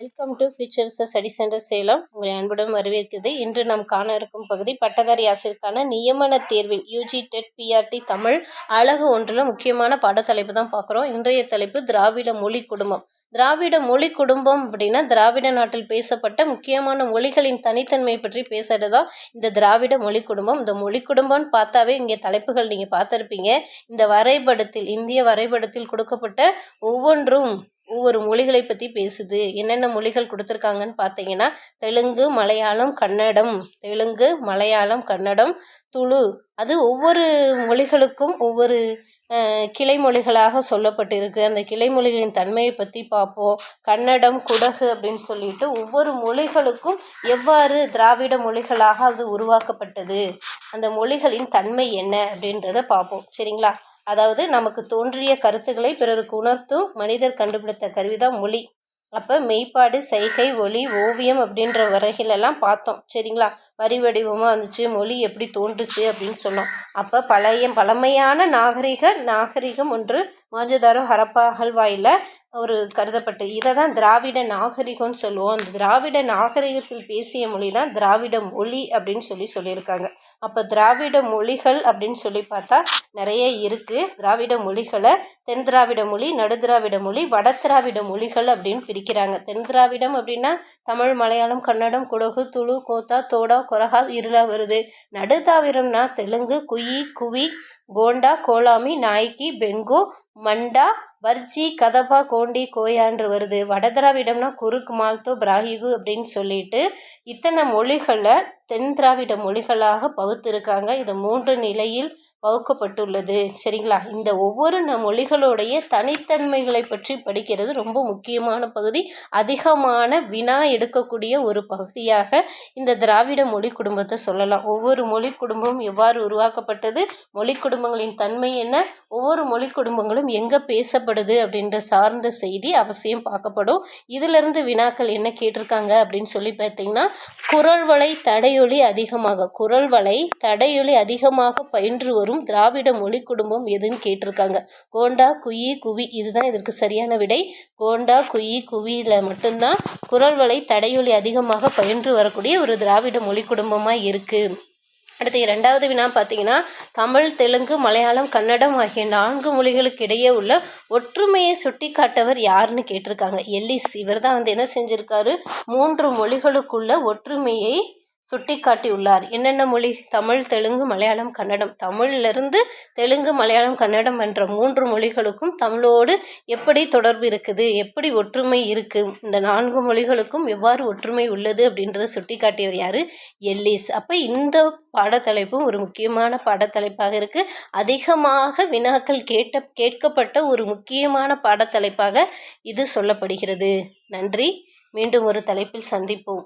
Welcome to future study centre Salem. உங்களை அன்புடன் வரவேற்கிறது. இன்று நாம் காண இருக்கும் பகுதி பட்டதாரி ஆசிரியருக்கான நியமன தேர்வில் யூஜி டெட் பிஆர்டி தமிழ் அழகு ஒன்றில் முக்கியமான பாடத்தலைப்பு தான் பார்க்குறோம். இன்றைய தலைப்பு திராவிட மொழி குடும்பம். திராவிட மொழி குடும்பம் அப்படின்னா திராவிட நாட்டில் பேசப்பட்ட முக்கியமான மொழிகளின் தனித்தன்மை பற்றி பேசுறது தான் இந்த திராவிட மொழி குடும்பம். இந்த மொழி குடும்பம்னு பார்த்தாவே இங்கே தலைப்புகள் நீங்கள் பார்த்துருப்பீங்க. இந்த வரைபடத்தில் இந்திய வரைபடத்தில் கொடுக்கப்பட்ட ஒவ்வொரு மொழிகளை பற்றி பேசுது. என்னென்ன மொழிகள் கொடுத்துருக்காங்கன்னு பார்த்தீங்கன்னா தெலுங்கு மலையாளம் கன்னடம் துளு. அது ஒவ்வொரு மொழிகளுக்கும் ஒவ்வொரு கிளை மொழிகளாக சொல்லப்பட்டிருக்கு. அந்த கிளை மொழிகளின் தன்மையை பற்றி பார்ப்போம். கன்னடம் குடகு அப்படின்னு சொல்லிட்டு ஒவ்வொரு மொழிகளுக்கும் எவ்வாறு திராவிட மொழிகளாக அது உருவாக்கப்பட்டது, அந்த மொழிகளின் தன்மை என்ன அப்படின்றத பார்ப்போம். சரிங்களா? அதாவது நமக்கு தோன்றிய கருத்துக்களை பிறருக்கு உணர்த்தும் மனிதர் கண்டுபிடித்த கருவிதான் மொழி. அப்போ மெய்ப்பாடு, செய்கை, ஒலி, ஓவியம் அப்படின்ற வரைகளெல்லாம் பார்த்தோம். சரிங்களா? வரி வடிவமாக இருந்துச்சு, மொழி எப்படி தோன்றுச்சு அப்படின்னு சொன்னோம். அப்போ பழமையான நாகரிகம் ஒன்று மொஹஞ்சதாரோ ஹரப்பா அகழ்வாயில் ஒரு கருதப்பட்டு இதை தான் திராவிட நாகரிகம்னு சொல்லுவோம். அந்த திராவிட நாகரிகத்தில் பேசிய மொழி தான் திராவிட மொழி அப்படின்னு சொல்லியிருக்காங்க. அப்போ திராவிட மொழிகள் அப்படின்னு சொல்லி பார்த்தா நிறைய இருக்குது. திராவிட மொழிகளை தென் திராவிட மொழி, நடு திராவிட மொழி, வட திராவிட மொழிகள் அப்படின்னு பிரிக்கிறாங்க. தென் திராவிடம் அப்படின்னா தமிழ், மலையாளம், கன்னடம், குடகு, துளு, கோத்தா, தோடா, கொரகா, இருளா வருது. நடு திராவிடம்னா தெலுங்கு, குயி, குவி, கோண்டா, கோலாமி, நாய்க்கி, பெங்கோ, மண்டா, வர்ஜி, கதபா, கோண்டி, கோயான்று வருது. வட திராவிடம்னா குறுக், மால்தோ, பிராகிகு அப்படின்னு சொல்லிட்டு இத்தனை மொழிகளை தென் திராவிட மொழிகளாக பகுத்திருக்காங்க. இது 3 நிலையில் வகுக்கப்பட்டுள்ளது. சரிங்களா? இந்த ஒவ்வொரு மொழிகளுடைய தனித்தன்மைகளை பற்றி படிக்கிறது ரொம்ப முக்கியமான பகுதி. அதிகமான வினா எடுக்கக்கூடிய ஒரு பகுதியாக இந்த திராவிட மொழி குடும்பத்தை சொல்லலாம். ஒவ்வொரு மொழி குடும்பமும் எவ்வாறு உருவாக்கப்பட்டது, மொழி குடும்பங்களின் தன்மை என்ன, ஒவ்வொரு மொழி குடும்பங்களும் எங்கே பேசப்படுது அப்படின்ற சார்ந்த செய்தி அவசியம் பார்க்கப்படும். இதிலிருந்து வினாக்கள் என்ன கேட்டிருக்காங்க அப்படின்னு சொல்லி பார்த்தீங்கன்னா, குரல் வளை தடையொலி அதிகமாக பயின்று வரும் திராவிட மொழி குடும்பம் எதுன்னு கேட்டிருக்காங்க. கோண்டா, குயி, குவி. இதுதான் இதற்கு சரியான விடை. கோண்டா, குயி, குவியில மட்டும்தான் குரல் வளை தடையொலி அதிகமாக பயின்று வரக்கூடிய ஒரு திராவிட மொழி குடும்பமாக இருக்குது. அடுத்து 2வது வினா பார்த்தீங்கன்னா, தமிழ், தெலுங்கு, மலையாளம், கன்னடம் ஆகிய 4 மொழிகளுக்கு இடையே உள்ள ஒற்றுமையை சுட்டி காட்டவர் யாருன்னு கேட்டிருக்காங்க. எல்லிஸ். இவர் தான் என்ன செஞ்சிருக்காரு, 3 மொழிகளுக்குள்ள ஒற்றுமையை சுட்டி காட்டியுள்ளார். என்னென்ன மொழி? தமிழ், தெலுங்கு, மலையாளம், கன்னடம். தமிழிலிருந்து தெலுங்கு, மலையாளம், கன்னடம் என்ற 3 மொழிகளுக்கும் தமிழோடு எப்படி தொடர்பு இருக்குது, எப்படி ஒற்றுமை இருக்குது, இந்த 4 மொழிகளுக்கும் எவ்வாறு ஒற்றுமை உள்ளது அப்படின்றத சுட்டி காட்டியவர் யார்? எல்லிஸ். அப்போ இந்த பாடத்தலைப்பும் ஒரு முக்கியமான பாடத்தலைப்பாக இருக்குது. அதிகமாக வினாக்கள் கேட்கப்பட்ட ஒரு முக்கியமான பாடத்தலைப்பாக இது சொல்லப்படுகிறது. நன்றி. மீண்டும் ஒரு தலைப்பில் சந்திப்போம்.